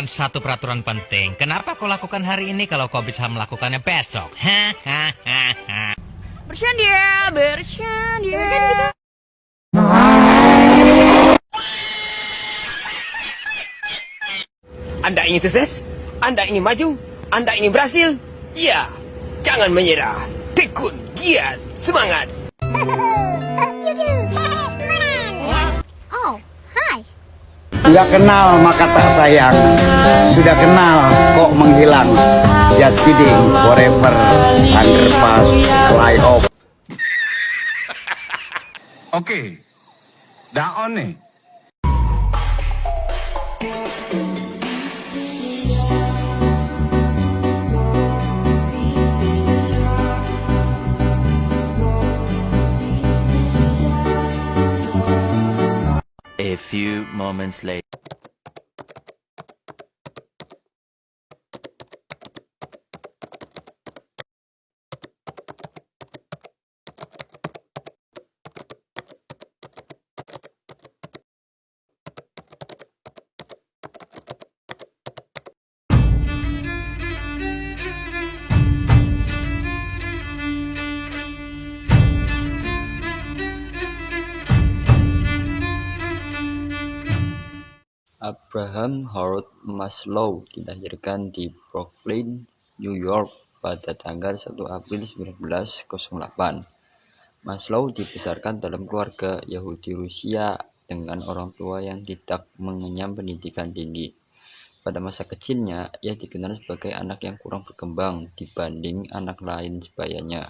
melakukan satu peraturan penting. Kenapa kau lakukan hari ini kalau kau bisa melakukannya besok? Bercanda, bercanda. Anda ingin sukses? Anda ingin maju? Anda ingin berhasil? Ya, jangan menyerah. Tekun, giat, semangat. Oh, hai. Sudah kenal maka tak sayang, sudah kenal kok menghilang. Just kidding, forever, underpass, fly off. Oke, dah on nih. A few moments later. Abraham Howard Maslow dilahirkan di Brooklyn, New York pada tanggal 1 April 1908. Maslow dibesarkan dalam keluarga Yahudi Rusia dengan orang tua yang tidak mengenyam pendidikan tinggi. Pada masa kecilnya, ia dikenal sebagai anak yang kurang berkembang dibanding anak lain sebayanya.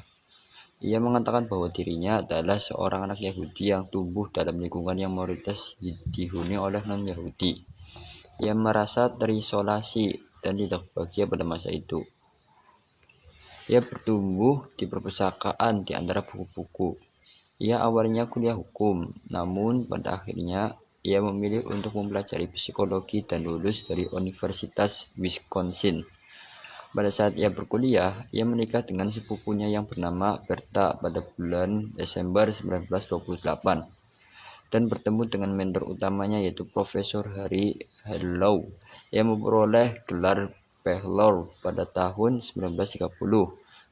Ia mengatakan bahwa dirinya adalah seorang anak Yahudi yang tumbuh dalam lingkungan yang mayoritas dihuni oleh non-Yahudi. Ia merasa terisolasi dan tidak bahagia pada masa itu. Ia bertumbuh di perpustakaan di antara buku-buku. Ia awalnya kuliah hukum, namun pada akhirnya ia memilih untuk mempelajari psikologi dan lulus dari Universitas Wisconsin. Pada saat ia berkuliah, ia menikah dengan sepupunya yang bernama Bertha pada bulan Desember 1928 dan bertemu dengan mentor utamanya yaitu Profesor Harry Harlow yang memperoleh gelar Bachelor pada tahun 1930,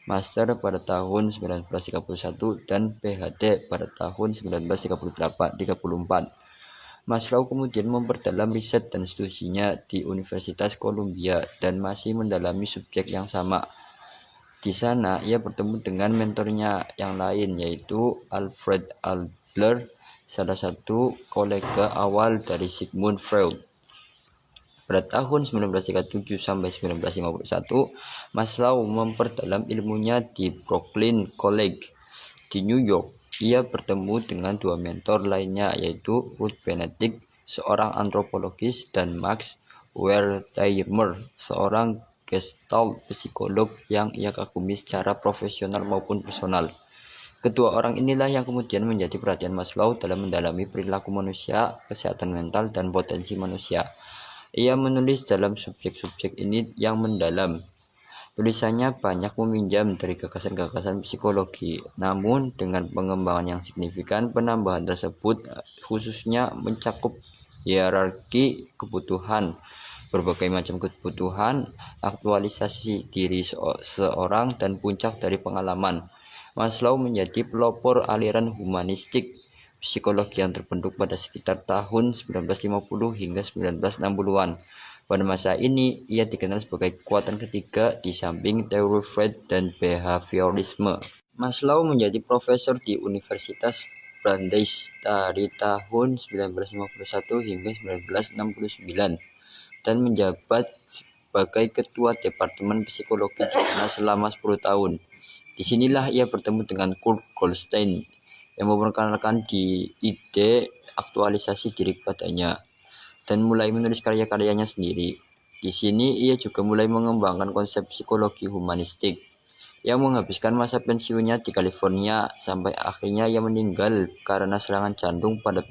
Master pada tahun 1931 dan PhD pada tahun 1934. Maslow kemudian memperdalam riset dan studinya di Universitas Columbia dan masih mendalami subjek yang sama. Di sana, ia bertemu dengan mentornya yang lain yaitu Alfred Adler, salah satu kolega awal dari Sigmund Freud. Pada tahun 1937 sampai 1951, Maslow memperdalam ilmunya di Brooklyn College di New York. Ia bertemu dengan dua mentor lainnya yaitu Ruth Benedict, seorang antropologis, dan Max Wertheimer, seorang gestalt psikolog yang ia kagumi secara profesional maupun personal. Kedua orang inilah yang kemudian menjadi perhatian Maslow dalam mendalami perilaku manusia, kesehatan mental, dan potensi manusia. Ia menulis dalam subjek-subjek ini yang mendalam. Tulisannya banyak meminjam dari gagasan-gagasan psikologi, namun dengan pengembangan yang signifikan. Penambahan tersebut khususnya mencakup hierarki kebutuhan, berbagai macam kebutuhan, aktualisasi diri seorang, dan puncak dari pengalaman. Maslow menjadi pelopor aliran humanistik psikologi yang terbentuk pada sekitar tahun 1950 hingga 1960-an. Pada masa ini, ia dikenal sebagai kekuatan ketiga di samping teori Freud dan behaviorisme. Maslow menjadi profesor di Universitas Brandeis dari tahun 1951 hingga 1969 dan menjabat sebagai ketua Departemen Psikologi di sana selama 10 tahun. Disinilah ia bertemu dengan Kurt Goldstein yang memperkenalkan ide aktualisasi diri padanya dan mulai menulis karya-karyanya sendiri. Di sini ia juga mulai mengembangkan konsep psikologi humanistik. Ia menghabiskan masa pensiunnya di California sampai akhirnya ia meninggal karena serangan jantung pada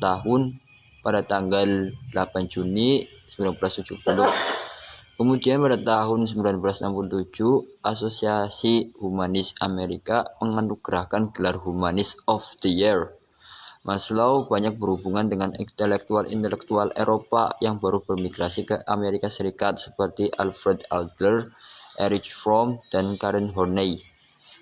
tanggal 8 Juni 1970. Kemudian pada tahun 1967, Asosiasi Humanis Amerika menganugerahkan gelar Humanist of the Year. Maslow banyak berhubungan dengan intelektual Eropa yang baru bermigrasi ke Amerika Serikat seperti Alfred Adler, Erich Fromm, dan Karen Horney.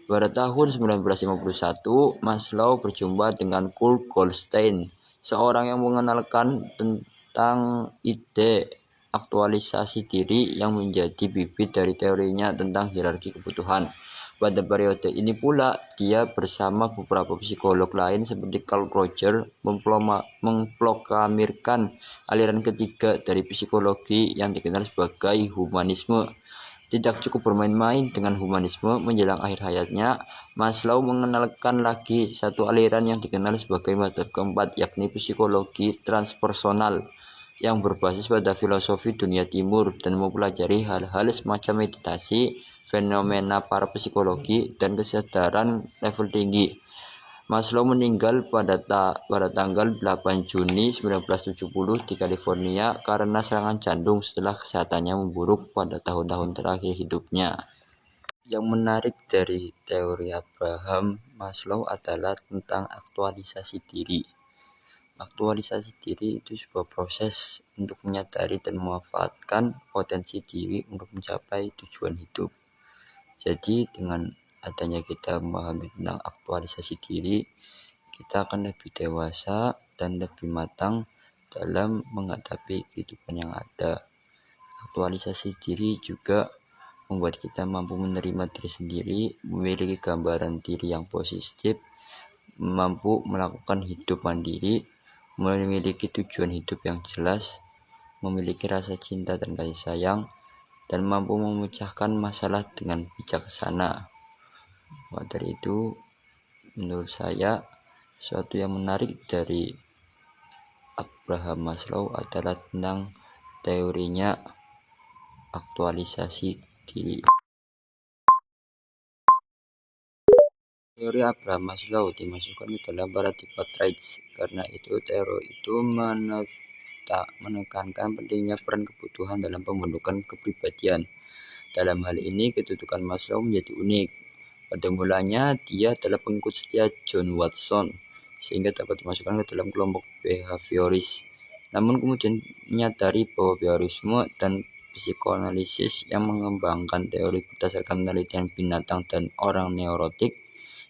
Pada tahun 1951, Maslow berjumpa dengan Kurt Goldstein, seorang yang mengenalkan tentang ide aktualisasi diri yang menjadi bibit dari teorinya tentang hierarki kebutuhan. Pada periode ini pula, dia bersama beberapa psikolog lain seperti Carl Rogers memproklamirkan aliran ketiga dari psikologi yang dikenal sebagai humanisme. Tidak cukup bermain-main dengan humanisme, menjelang akhir hayatnya, Maslow mengenalkan lagi satu aliran yang dikenal sebagai mazhab keempat, yakni psikologi transpersonal, yang berbasis pada filosofi dunia timur dan mempelajari hal-hal semacam meditasi, fenomena parapsikologi, dan kesadaran level tinggi. Maslow meninggal pada tanggal 8 Juni 1970 di California karena serangan jantung setelah kesehatannya memburuk pada tahun-tahun terakhir hidupnya. Yang menarik dari teori Abraham Maslow adalah tentang aktualisasi diri. Aktualisasi diri itu sebuah proses untuk menyadari dan memanfaatkan potensi diri untuk mencapai tujuan hidup. Jadi dengan adanya kita memahami tentang aktualisasi diri, kita akan lebih dewasa dan lebih matang dalam menghadapi kehidupan yang ada. Aktualisasi diri juga membuat kita mampu menerima diri sendiri, memiliki gambaran diri yang positif, mampu melakukan hidup mandiri, memiliki tujuan hidup yang jelas, memiliki rasa cinta dan kasih sayang, dan mampu memecahkan masalah dengan bijaksana. Maka dari itu, menurut saya, sesuatu yang menarik dari Abraham Maslow adalah tentang teorinya aktualisasi diri. Teori Abraham Maslow dimasukkan ke dalam paradigma traits karena itu teori itu menekankan pentingnya peran kebutuhan dalam pembentukan kepribadian. Dalam hal ini, kedudukan Maslow menjadi unik. Pada mulanya, dia adalah pengikut setia John Watson, sehingga dapat dimasukkan ke dalam kelompok behavioris. Namun kemudian menyadari bahwa behaviorisme dan psikoanalisis yang mengembangkan teori berdasarkan penelitian binatang dan orang neurotik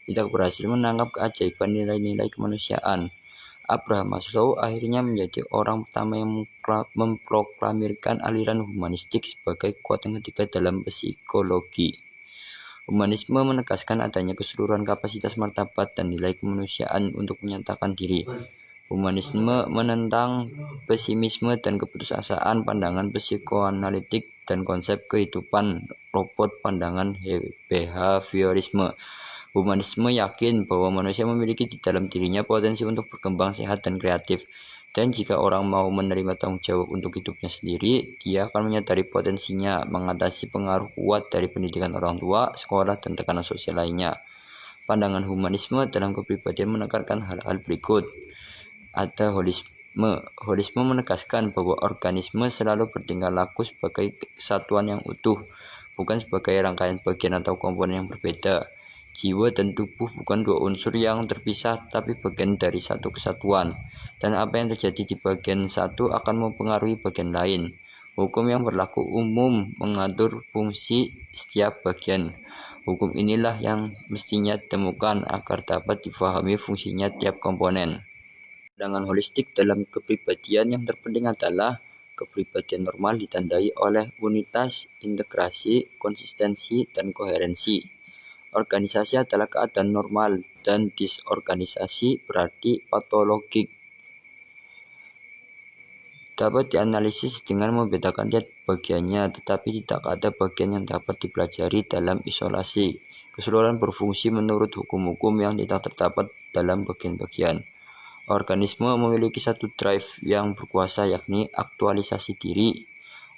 tidak berhasil menangkap keajaiban nilai-nilai kemanusiaan. Abraham Maslow akhirnya menjadi orang pertama yang memproklamirkan aliran humanistik sebagai kekuatan ketiga dalam psikologi. Humanisme menegaskan adanya keseluruhan kapasitas martabat dan nilai kemanusiaan untuk menyatakan diri. Humanisme menentang pesimisme dan keputusasaan pandangan psikoanalitik dan konsep kehidupan robot pandangan behaviorisme. Humanisme yakin bahwa manusia memiliki di dalam dirinya potensi untuk berkembang sehat dan kreatif. Dan jika orang mau menerima tanggung jawab untuk hidupnya sendiri, dia akan menyadari potensinya mengatasi pengaruh kuat dari pendidikan orang tua, sekolah, dan tekanan sosial lainnya. Pandangan humanisme dalam kepribadian menekankan hal-hal berikut. Ada holisme. Holisme menegaskan bahwa organisme selalu bertingkah laku sebagai kesatuan yang utuh, bukan sebagai rangkaian bagian atau komponen yang berbeda. Jiwa dan tubuh bukan dua unsur yang terpisah, tapi bagian dari satu kesatuan. Dan apa yang terjadi di bagian satu akan mempengaruhi bagian lain. Hukum yang berlaku umum mengatur fungsi setiap bagian. Hukum inilah yang mestinya ditemukan agar dapat dipahami fungsinya tiap komponen. Pandangan holistik dalam kepribadian yang terpenting adalah kepribadian normal ditandai oleh unitas, integrasi, konsistensi, dan koherensi. Organisasi adalah keadaan normal dan disorganisasi berarti patologik. Dapat dianalisis dengan membedakan tiap bagiannya, tetapi tidak ada bagian yang dapat dipelajari dalam isolasi. Keseluruhan berfungsi menurut hukum-hukum yang tidak terdapat dalam bagian-bagian. Organisme memiliki satu drive yang berkuasa, yakni aktualisasi diri.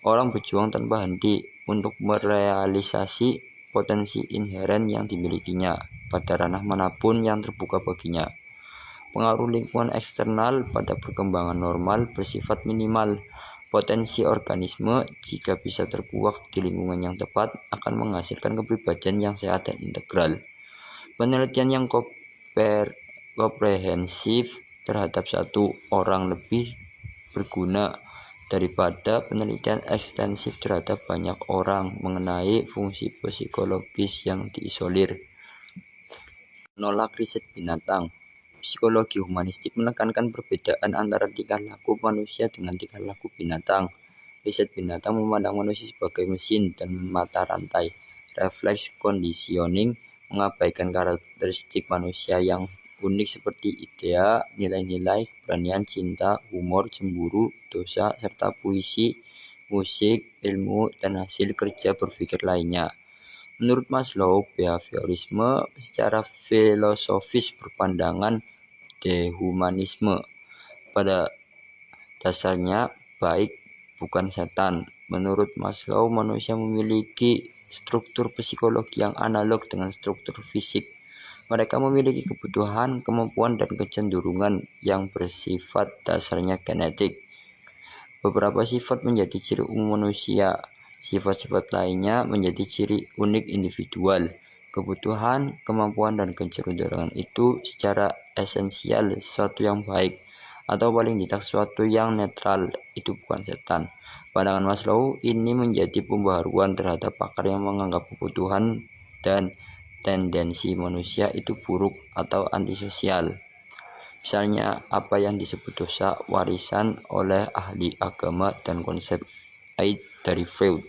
Orang berjuang tanpa henti untuk merealisasi potensi inheren yang dimilikinya pada ranah manapun yang terbuka baginya. Pengaruh lingkungan eksternal pada perkembangan normal bersifat minimal. Potensi organisme, jika bisa terkuak di lingkungan yang tepat, akan menghasilkan kepribadian yang sehat dan integral. Penelitian yang komprehensif terhadap satu orang lebih berguna daripada penelitian ekstensif terhadap banyak orang mengenai fungsi psikologis yang diisolir. Menolak riset binatang. Psikologi humanistik menekankan perbedaan antara tingkah laku manusia dengan tingkah laku binatang. Riset binatang memandang manusia sebagai mesin dan mata rantai. Refleks conditioning mengabaikan karakteristik manusia yang unik seperti idea, nilai-nilai, keberanian, cinta, humor, cemburu, dosa, serta puisi, musik, ilmu, dan hasil kerja berpikir lainnya. Menurut Maslow, behaviorisme secara filosofis berpandangan dehumanisme. Pada dasarnya, baik bukan setan. Menurut Maslow, manusia memiliki struktur psikologi yang analog dengan struktur fisik. Mereka memiliki kebutuhan, kemampuan, dan kecenderungan yang bersifat dasarnya genetik. Beberapa sifat menjadi ciri umum manusia. Sifat-sifat lainnya menjadi ciri unik individual. Kebutuhan, kemampuan, dan kecenderungan itu secara esensial sesuatu yang baik, atau paling tidak sesuatu yang netral. Itu bukan setan. Pandangan Maslow ini menjadi pembaharuan terhadap pakar yang menganggap kebutuhan dan tendensi manusia itu buruk atau antisosial. Misalnya apa yang disebut dosa warisan oleh ahli agama dan konsep Aid dari Freud.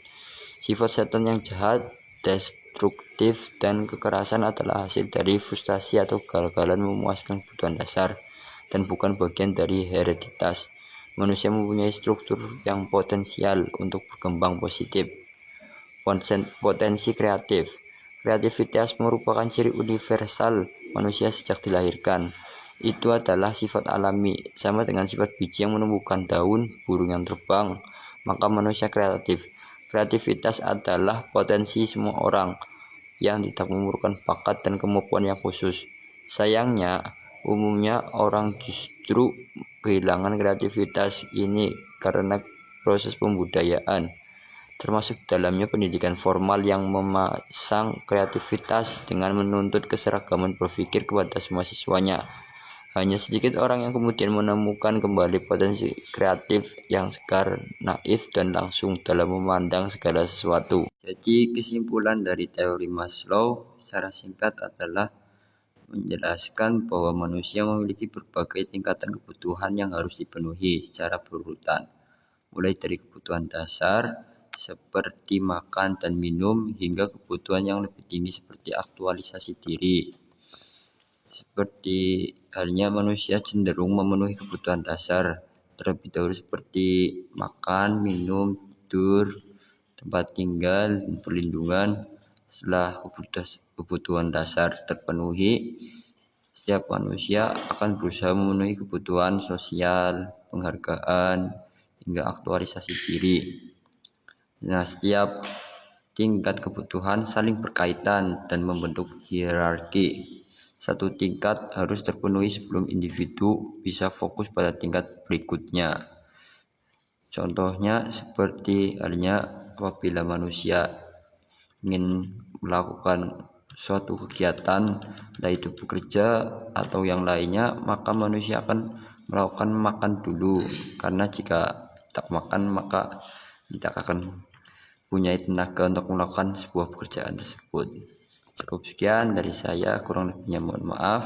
Sifat setan yang jahat, destruktif, dan kekerasan adalah hasil dari frustasi atau kegagalan memuaskan kebutuhan dasar dan bukan bagian dari hereditas. Manusia mempunyai struktur yang potensial untuk berkembang positif. Potensi kreatif. Kreativitas merupakan ciri universal manusia sejak dilahirkan. Itu adalah sifat alami, sama dengan sifat biji yang menumbuhkan daun, burung yang terbang. Maka manusia kreatif. Kreativitas adalah potensi semua orang yang tidak memerlukan bakat dan kemampuan yang khusus. Sayangnya, umumnya orang justru kehilangan kreativitas ini karena proses pembudayaan, termasuk dalamnya pendidikan formal yang memasang kreativitas dengan menuntut keseragaman berpikir kepada semua siswanya. Hanya sedikit orang yang kemudian menemukan kembali potensi kreatif yang segar, naif, dan langsung dalam memandang segala sesuatu. Jadi kesimpulan dari teori Maslow secara singkat adalah menjelaskan bahwa manusia memiliki berbagai tingkatan kebutuhan yang harus dipenuhi secara berurutan, mulai dari kebutuhan dasar seperti makan dan minum hingga kebutuhan yang lebih tinggi seperti aktualisasi diri. Seperti halnya manusia cenderung memenuhi kebutuhan dasar terlebih dahulu seperti makan, minum, tidur, tempat tinggal, dan perlindungan. Setelah kebutuhan dasar terpenuhi, setiap manusia akan berusaha memenuhi kebutuhan sosial, penghargaan, hingga aktualisasi diri. Nah, setiap tingkat kebutuhan saling berkaitan dan membentuk hierarki. Satu tingkat harus terpenuhi sebelum individu bisa fokus pada tingkat berikutnya. Contohnya seperti halnya apabila manusia ingin melakukan suatu kegiatan, entah itu bekerja atau yang lainnya, maka manusia akan melakukan makan dulu, karena jika tak makan maka tidak akan punya tenaga untuk melakukan sebuah pekerjaan tersebut. Cukup sekian dari saya, kurang lebihnya mohon maaf.